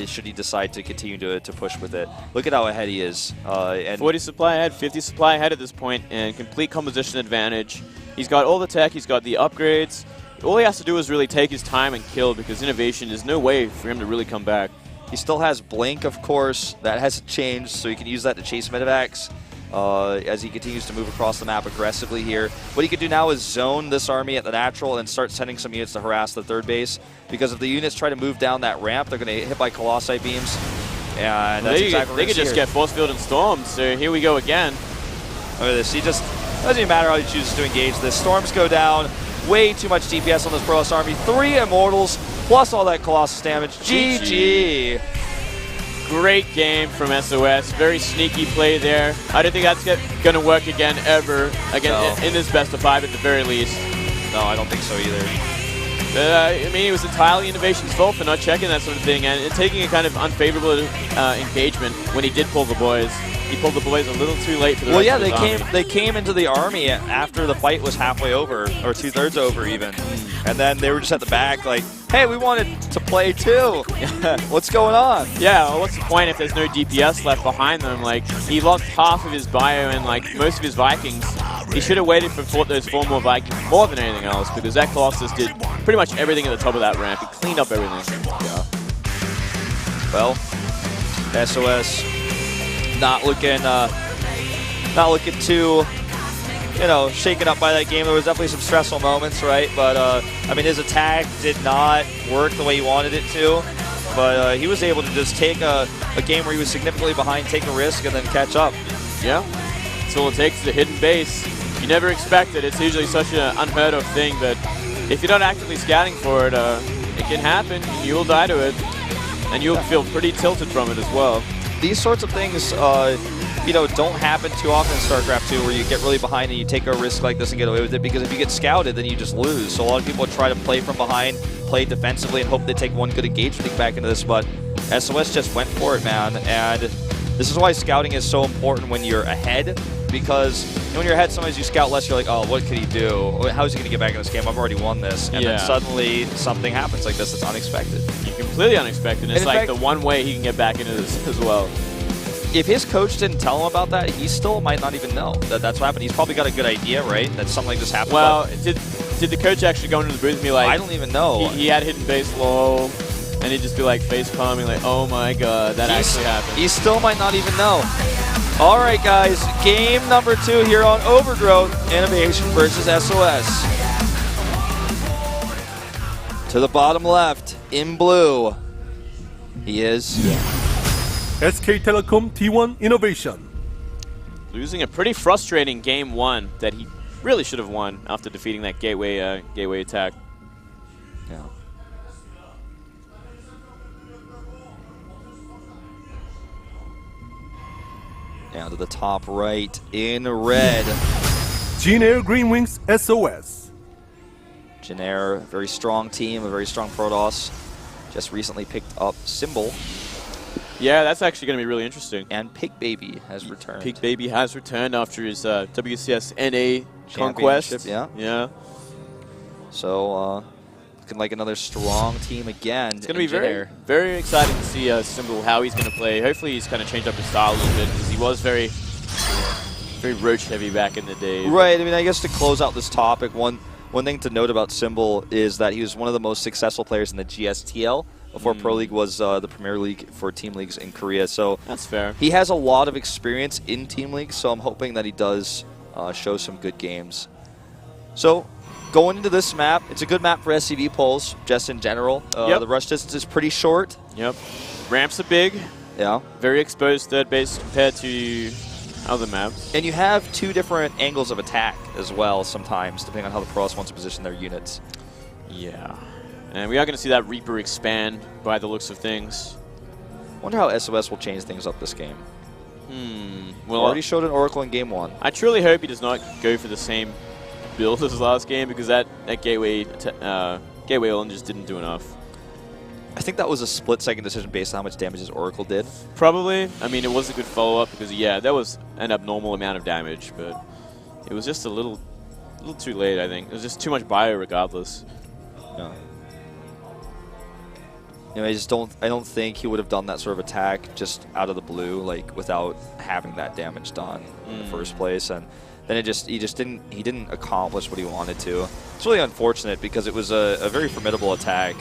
A: should he decide to continue to push with it. Look at how ahead he is. And
E: 40 supply ahead, 50 supply ahead at this point, and complete composition advantage. He's got all the tech, he's got the upgrades. All he has to do is really take his time and kill, because Innovation, there's no way for him to really come back.
A: He still has Blink, of course. That hasn't changed, so he can use that to chase medevacs. As he continues to move across the map aggressively here. What he could do now is zone this army at the natural and start sending some units to harass the third base, because if the units try to move down that ramp, they're going to get hit by Colossi beams. And that's exactly what
E: they could just get force field and stormed, so here we go again.
A: Look at this. He just doesn't even matter how he chooses to engage this. Storms go down. Way too much DPS on this Protoss army. 3 Immortals plus all that Colossus damage. GG.
E: Great game from SOS. Very sneaky play there. I don't think that's going to work again ever in this best of 5 at the very least.
A: No, I don't think so either.
E: I mean, it was entirely Innovation's fault for not checking that sort of thing and taking a kind of unfavorable engagement when he did pull the boys. He pulled the boys a little too late for the rest of his army.
A: They came into the army after the fight was halfway over, or 2/3 over even. And then they were just at the back like, hey, we wanted to play too. What's going on?
E: Yeah, well, what's the point if there's no DPS left behind them? Like, he lost half of his Bio and like most of his Vikings. He should have waited for those 4 more Vikings more than anything else, because that Colossus did pretty much everything at the top of that ramp. He cleaned up everything. Yeah.
A: Well, SOS not looking too, you know, shaken up by that game. There was definitely some stressful moments, right? But I mean, his attack did not work the way he wanted it to. But he was able to just take a game where he was significantly behind, take a risk, and then catch up.
E: Yeah. That's all it takes is a hidden base. You never expect it. It's usually such an unheard of thing, but if you're not actively scouting for it, it can happen. You will die to it, and you'll feel pretty tilted from it as well.
A: These sorts of things, you know, don't happen too often in StarCraft 2, where you get really behind and you take a risk like this and get away with it, because if you get scouted, then you just lose. So a lot of people try to play from behind, play defensively, and hope they take one good engagement back into this, but SOS just went for it, man. And this is why scouting is so important when you're ahead, because when you're ahead, sometimes you scout less, you're like, oh, what could he do? How is he going to get back in this game? I've already won this. And then suddenly something happens like this that's unexpected.
E: Completely unexpected. It's like the one way he can get back into this as well.
A: If his coach didn't tell him about that, he still might not even know that that's what happened. He's probably got a good idea, right? That something like this happened.
E: Well, did the coach actually go into the booth and be like,
A: I don't even know.
E: He had hidden base low, and he'd just be like face palming, like, oh my god, that actually happened. He
A: still might not even know. All right, guys, game number 2 here on Overgrowth, Innovation versus SOS. To the bottom left, in blue, he is
F: SK Telecom T1 Innovation.
E: Losing a pretty frustrating game 1 that he really should have won after defeating that gateway attack.
A: Yeah. Down to the top right in red.
F: Gene Air Green Wings SOS.
A: Janair, a very strong team, a very strong Protoss. Just recently picked up Symbol.
E: Yeah, that's actually going to be really interesting.
A: And Pig Baby has returned.
E: Pig Baby has returned after his WCS NA conquest.
A: Yeah.
E: Yeah.
A: So, looking like another strong team again.
E: It's going to be very exciting to see Symbol, how he's going to play. Hopefully he's kind of changed up his style a little bit, because he was very roach heavy back in the day.
A: Right. I mean, I guess to close out this topic, one thing to note about Symbol is that he was one of the most successful players in the GSTL before Pro League was the premier league for team leagues in Korea. So
E: that's fair.
A: He has a lot of experience in team leagues, so I'm hoping that he does show some good games. So going into this map, it's a good map for SCV pulls, just in general. The rush distance is pretty short.
E: Yep. Ramps are big.
A: Yeah.
E: Very exposed third base compared to other maps.
A: And you have two different angles of attack as well sometimes, depending on how the Protoss wants to position their units.
E: Yeah. And we are going to see that Reaper expand by the looks of things.
A: Wonder how SOS will change things up this game.
E: Well,
A: already showed an Oracle in Game 1.
E: I truly hope he does not go for the same build as last game, because that Gateway All-In just didn't do enough.
A: I think that was a split-second decision based on how much damage his Oracle did.
E: Probably. I mean, it was a good follow-up, because, yeah, that was an abnormal amount of damage, but it was just a little too late, I think. It was just too much bio regardless.
A: Yeah. You know, I don't think he would have done that sort of attack just out of the blue, like without having that damage done in the first place. And then he didn't accomplish what he wanted to. It's really unfortunate, because it was a very formidable attack.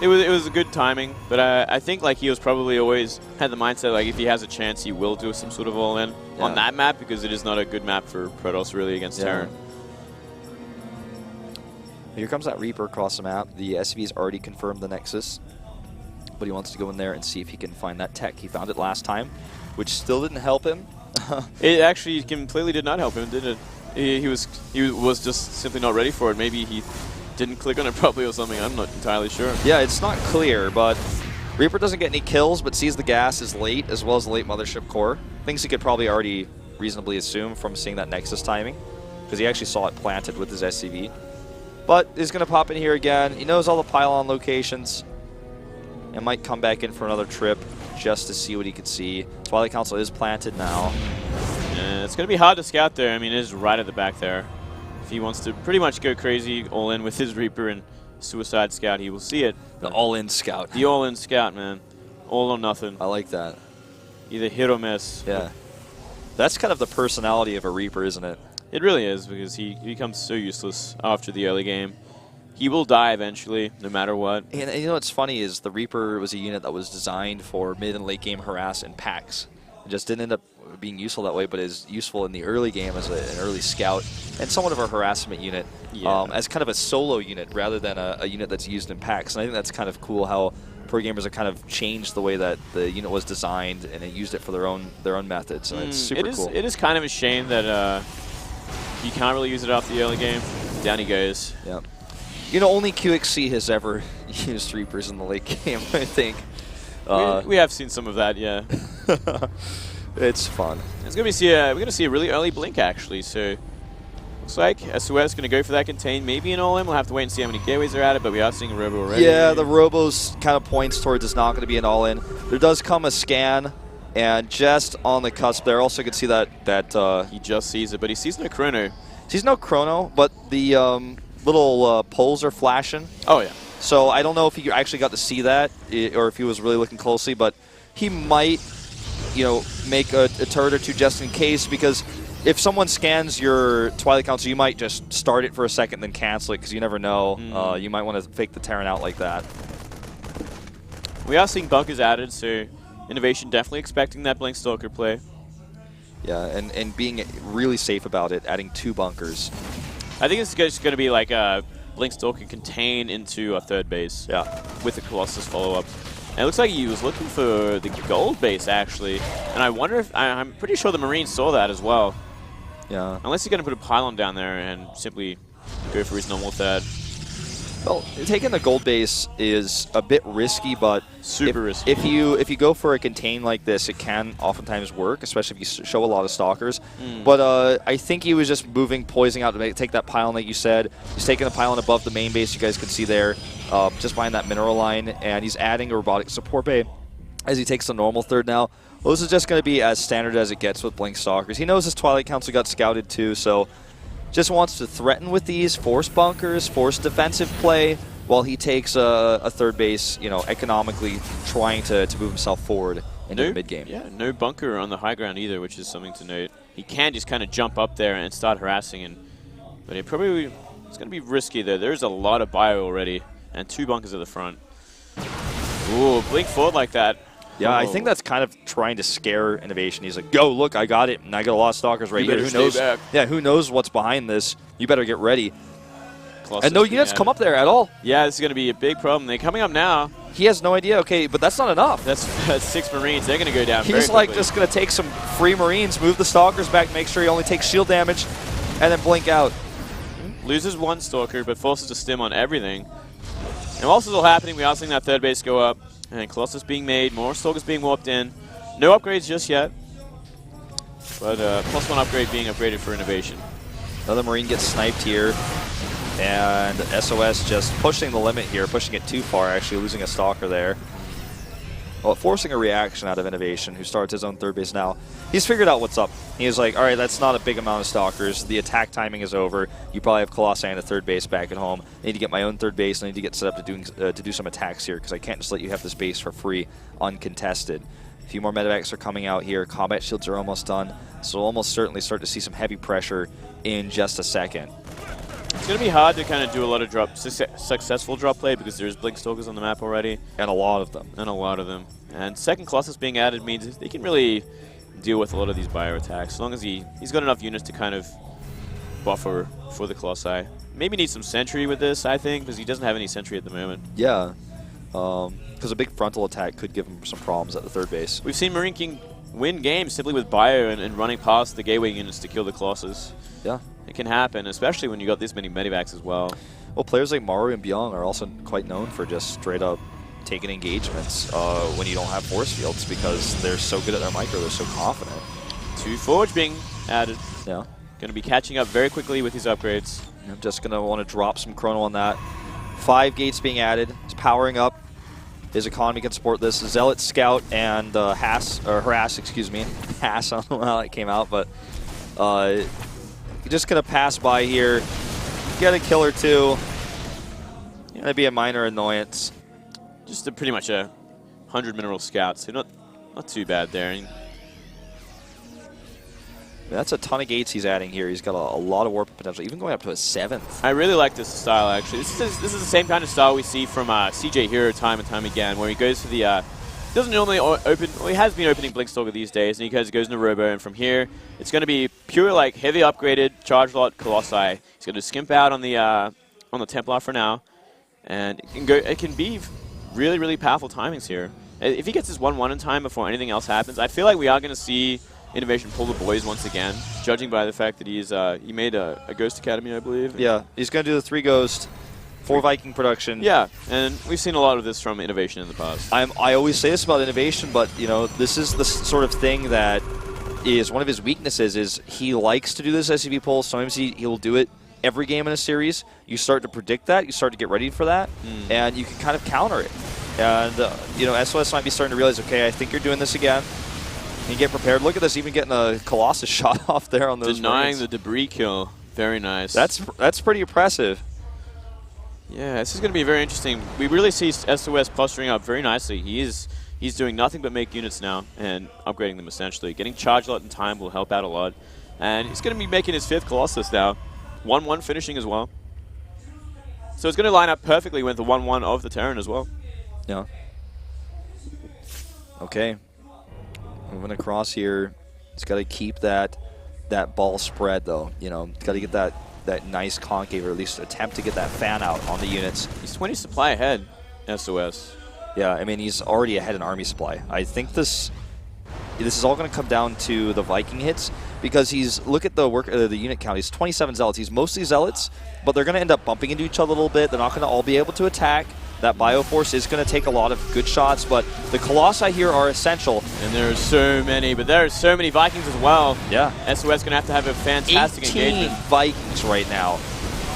E: It was a good timing, but I think like he was probably always had the mindset like if he has a chance he will do some sort of all-in on that map, because it is not a good map for Protoss really against Terran.
A: Here comes that Reaper across the map. The SCV's already confirmed the Nexus, but he wants to go in there and see if he can find that tech. He found it last time, which still didn't help him.
E: It actually completely did not help him, did it? He was just simply not ready for it. Maybe he didn't click on it properly or something. I'm not entirely sure.
A: Yeah, it's not clear, but Reaper doesn't get any kills, but sees the gas is late, as well as the late Mothership core. Things he could probably already reasonably assume from seeing that Nexus timing, because he actually saw it planted with his SCV. But he's going to pop in here again. He knows all the pylon locations, and might come back in for another trip just to see what he could see. Twilight Council is planted now.
E: Yeah, it's going to be hard to scout there. I mean, it is right at the back there. If he wants to pretty much go crazy all in with his Reaper and Suicide Scout, he will see it.
A: The all-in scout.
E: The all-in scout, man. All or nothing.
A: I like that.
E: Either hit or miss.
A: Yeah. That's kind of the personality of a Reaper, isn't it?
E: It really is, because he becomes so useless after the early game. He will die eventually, no matter what.
A: And you know what's funny is the Reaper was a unit that was designed for mid and late game harass and packs. It just didn't end up being useful that way, but is useful in the early game as an early scout and somewhat of a harassment unit, as kind of a solo unit rather than a unit that's used in packs. And I think that's kind of cool how pro gamers have kind of changed the way that the unit was designed, and they used it for their own methods. And it's super cool.
E: It is kind of a shame that you can't really use it after the early game. Down he goes.
A: Yeah. You know, only QXC has ever used Reapers in the late game, I think.
E: We have seen some of that, yeah.
A: It's fun.
E: It's gonna be we're gonna see a really early blink actually. So looks like SOS gonna go for that contain, maybe an all-in. We'll have to wait and see how many gateways are at it, but we are seeing a Robo already.
A: Yeah, the Robo's kind of points towards it's not gonna be an all-in. There does come a scan, and just on the cusp there, also could see that
E: he just sees it, but he sees no chrono.
A: Sees no chrono, but the little poles are flashing.
E: Oh yeah.
A: So I don't know if he actually got to see that, or if he was really looking closely, but he might, you know, make a turret or two just in case, because if someone scans your Twilight Council, you might just start it for a second, then cancel it, because you never know. You might want to fake the Terran out like that.
E: We are seeing bunkers added, so Innovation definitely expecting that Blink Stalker play.
A: Yeah, and being really safe about it, adding 2 bunkers.
E: I think it's just going to be like a Blink Stalker contain into a third base.
A: Yeah. With
E: the Colossus follow-up. And it looks like he was looking for the gold base, actually. And I wonder if... I'm pretty sure the Marines saw that as well.
A: Yeah.
E: Unless he's going to put a pylon down there and simply go for his normal third.
A: Well, taking the gold base is a bit risky, but
E: Super risky.
A: If you go for a contain like this, it can oftentimes work, especially if you show a lot of stalkers. But I think he was just moving, poising out to take that pylon like you said. He's taking the pylon above the main base, you guys can see there, just behind that mineral line, and he's adding a robotic support bay as he takes the normal third now. Well, this is just going to be as standard as it gets with Blink Stalkers. He knows his Twilight Council got scouted too, so just wants to threaten with these, force bunkers, force defensive play, while he takes a third base, you know, economically trying to move himself forward into the mid-game.
E: Yeah, no bunker on the high ground either, which is something to note. He can just kind of jump up there and start harassing, but it's going to be risky there. There's a lot of bio already, and 2 bunkers at the front. Ooh, blink forward like that.
A: Yeah, I think that's kind of trying to scare Innovation. He's like, "Go, look, I got it, and I got a lot of stalkers right here. Who knows?
E: Back.
A: Yeah, who knows what's behind this? You better get ready."
E: Colossus
A: And no units come up there at all.
E: Yeah, this is going to be a big problem. They're coming up now.
A: He has no idea. Okay, but that's not enough.
E: That's 6 Marines. They're going to go down.
A: He's like just going to take some free Marines, move the stalkers back, make sure he only takes shield damage, and then blink out.
E: Loses 1 stalker, but forces a stim on everything. And whilst this is all happening, we are seeing that third base go up. And Colossus being made, more stalkers being warped in. No upgrades just yet. But +1 upgrade being upgraded for Innovation.
A: Another Marine gets sniped here. And SOS just pushing the limit here, pushing it too far, actually losing a stalker there. Well, forcing a reaction out of Innovation, who starts his own third base now. He's figured out what's up. He's like, all right, that's not a big amount of stalkers. The attack timing is over. You probably have Colossi and a third base back at home. I need to get my own third base. I need to get set up to do some attacks here, because I can't just let you have this base for free, uncontested. A few more medevacs are coming out here. Combat shields are almost done. So we'll almost certainly start to see some heavy pressure in just a second.
E: It's going to be hard to kind of do a lot of successful drop play because there's Blink Stalkers on the map already.
A: And a lot of them.
E: And second Colossus being added means they can really deal with a lot of these bio attacks as long as he's got enough units to kind of buffer for the Colossi. Maybe needs some sentry with this, I think, because he doesn't have any sentry at the moment.
A: Yeah, because a big frontal attack could give him some problems at the third base.
E: We've seen Marine King win games simply with bio and running past the gateway units to kill the Colossus.
A: Yeah.
E: It can happen, especially when you got this many medivacs as well.
A: Well, players like Maru and Byung are also quite known for just straight up taking engagements when you don't have force fields, because they're so good at their micro, they're so confident.
E: 2 Forge being added.
A: Yeah.
E: Going to be catching up very quickly with his upgrades.
A: I'm just going to want to drop some chrono on that. 5 gates being added. It's powering up. His economy can support this. Zealot, Scout, and Harass, excuse me. Hass, I don't know how that came out, but just going to pass by here. Get a kill or 2. That'd be a minor annoyance.
E: Just pretty much a 100 mineral scouts, so not too bad there.
A: That's a ton of gates he's adding here. He's got a lot of warp potential, even going up to a 7th.
E: I really like this style, actually. This is the same kind of style we see from CJ Hero time and time again, where he goes for the... doesn't normally open... Well, he has been opening Blinkstalker these days, and he goes into Robo, and from here, it's going to be pure, like, heavy upgraded charge lot Colossi. He's going to skimp out on the Templar for now, and it can be really, really powerful timings here. If he gets his 1-1 in time before anything else happens, I feel like we are going to see Innovation pull the boys once again, judging by the fact that he made a Ghost Academy, I believe.
A: Yeah, he's going to do the 3 Ghost, 4 Viking production.
E: Yeah, and we've seen a lot of this from Innovation in the past.
A: I always say this about Innovation, but you know, this is the sort of thing that is one of his weaknesses. Is he likes to do this SCV pull. Sometimes he will do it every game in a series. You start to predict that, you start to get ready for that, and you can kind of counter it. And you know, SOS might be starting to realize, okay, I think you're doing this again. And get prepared. Look at this, even getting a Colossus shot off there on those
E: Denying
A: Marines.
E: the debris kill. Very nice.
A: That's pretty impressive.
E: Yeah, this is going to be very interesting. We really see SOS posturing up very nicely. He's doing nothing but make units now and upgrading them essentially. Getting charge lot in time will help out a lot. And he's going to be making his 5th Colossus now. 1-1 finishing as well. So it's going to line up perfectly with the 1-1 of the Terran as well.
A: Yeah. Okay. Moving across here. He's got to keep that ball spread though. You know, got to get that nice concave, or at least attempt to get that fan out on the units.
E: He's 20 supply ahead, SOS.
A: Yeah, I mean, he's already ahead in army supply. I think this is all going to come down to the Viking hits. because look at the the unit count. He's 27 Zealots. He's mostly Zealots, but they're going to end up bumping into each other a little bit. They're not going to all be able to attack. That Bioforce is going to take a lot of good shots, but the Colossi here are essential.
E: And there are so many, but there are so many Vikings as well.
A: Yeah.
E: SOS going to have a fantastic
A: 18
E: engagement.
A: Vikings right now.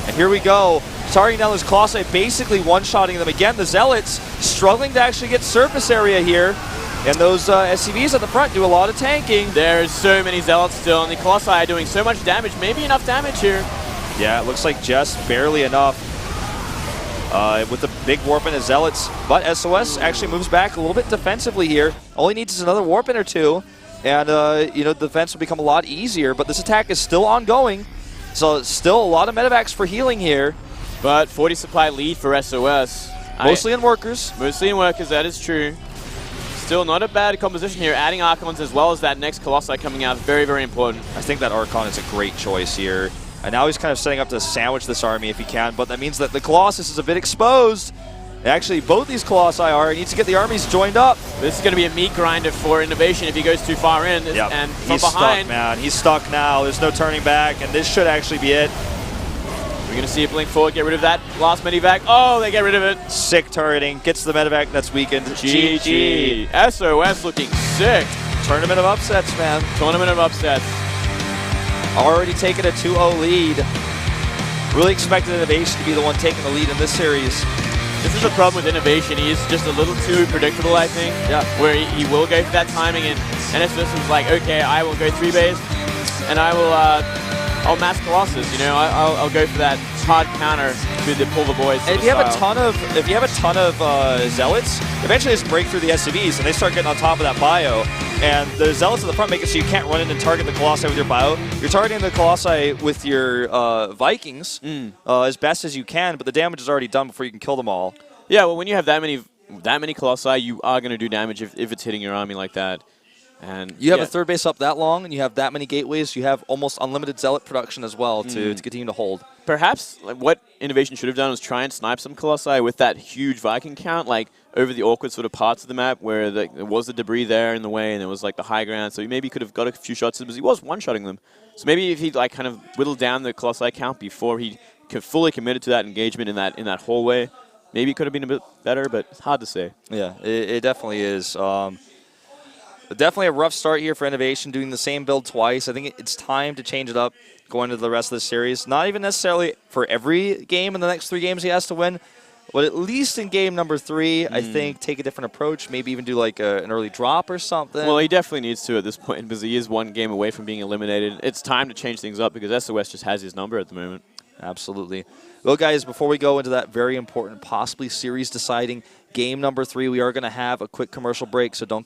A: And here we go. Tarinella's Colossi basically one-shotting them again. The Zealots struggling to actually get surface area here. And those SCVs at the front do a lot of tanking.
E: There's so many Zealots still, and the Colossi are doing so much damage. Maybe enough damage here.
A: Yeah, it looks like just barely enough. With the big warp in the Zealots. But SOS actually moves back a little bit defensively here. All he needs is another warp in or two. And, the defense will become a lot easier. But this attack is still ongoing. So still a lot of medevacs for healing here.
E: But 40 supply lead for SOS.
A: Mostly in workers.
E: Mostly in workers, that is true. Still not a bad composition here. Adding Archons as well as that next Colossi coming out. Very, very important.
A: I think that Archon is a great choice here. And now he's kind of setting up to sandwich this army if he can, but that means that the Colossus is a bit exposed. Actually, both these Colossi are. He needs to get the armies joined up.
E: This is going to be a meat grinder for Innovation if he goes too far in.
A: Yep.
E: And from
A: he's
E: behind,
A: stuck, man. He's stuck now. There's no turning back, and this should actually be it.
E: we're going to see a blink forward, get rid of that last medivac. Oh, they get rid of it.
A: Sick targeting. Gets the medevac that's weakened.
E: GG. SOS looking sick.
A: Tournament of upsets, man.
E: Tournament of upsets.
A: Already taking a 2-0 lead. Really expected Innovation to be the one taking the lead in this series.
E: This is the problem with Innovation. He is just a little too predictable, I think.
A: Yeah.
E: Where he will go for that timing, and SOS is like, okay, I will go 3-base, and I will, I'll mass Colossus. You know, I'll go for that hard counter to the Pulver Boys.
A: And if you have a ton of Zealots, eventually just break through the SCVs and they start getting on top of that bio. And the Zealots at the front make it so you can't run in and target the Colossi with your bio. You're targeting the Colossi with your Vikings as best as you can, but the damage is already done before you can kill them all.
E: Yeah, well, when you have that many Colossi, you are going to do damage if it's hitting your army like that. And
A: you have a third base up that long, and you have that many gateways. You have almost unlimited Zealot production as well to continue to hold.
E: Perhaps what Innovation should have done was try and snipe some Colossi with that huge Viking count, like over the awkward sort of parts of the map where there was the debris there in the way, and there was like the high ground. So he maybe could have got a few shots in, because he was one-shotting them. So maybe if he like kind of whittled down the Colossi count before he fully committed to that engagement in that hallway, maybe it could have been a bit better, but it's hard to say.
A: Yeah, it definitely is. Definitely a rough start here for Innovation, doing the same build twice. I think it's time to change it up going into the rest of the series. Not even necessarily for every game in the next 3 games he has to win, but at least in game number 3, I think take a different approach, maybe even do like an early drop or something.
E: Well, he definitely needs to at this point, because he is 1 game away from being eliminated. It's time to change things up, because SOS just has his number at the moment.
A: Absolutely. Well, guys, before we go into that very important, possibly series-deciding game number 3, we are going to have a quick commercial break, so don't